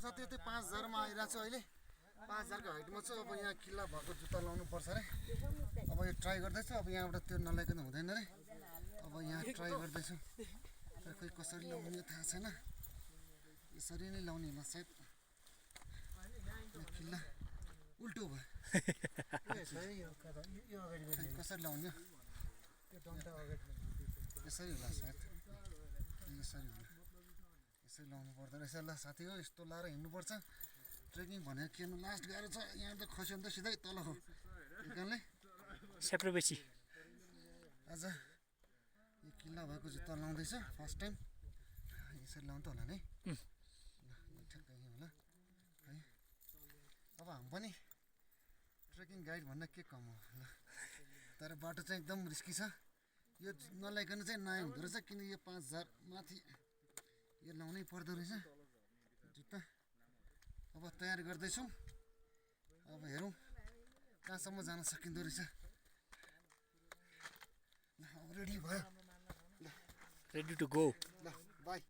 साथी त्यही 5000 मा आइरहेको छु अहिले 5000 को हाइटमा छु अब यहाँ किल्ला भएको जुत्ता लाउनु पर्छ रे अब यो ट्राई गर्दैछु अब यहाँबाट त्यो नलाइकन हुँदैन रे अब यहाँ ट्राई गर्दैछु तर खोइ कसरी लाउने थाहा छैन यसरी नै लाउने होला सायद किल्ला उल्टो भयो कसरी लाउने यसरी होला सायद यसरी होला यसरी लाउनु पर्दो रहेछ ल साथी हो यस्तो लाएर हिँड्नुपर्छ ट्रेकिङ भनेको के लास्ट गाह्रो छ यहाँ त खस्यो भने त सिधै तल हो निकाल्ने सेप्रोबेसी आज यो किल्ला भएको जुत्ता लाउँदैछ फर्स्ट टाइम यसरी लाउनु त होला नि ठ्याक्कै होला है अब हामी पनि ट्रेकिङ गाइड भन्न के कम हो ल तर बाटो चाहिँ एकदम रिस्की छ यो नलाइकन चाहिँ नयाँ हुँदो रहेछ किन यो 5000 माथि यो लाउनै पर्दो रहेछ जुत्ता अब तयार गर्दैछौँ अब हेरौँ कहाँसम्म जान सकिँदो रहेछ ल अब रेडी भयो रेडी टु गो ल बाई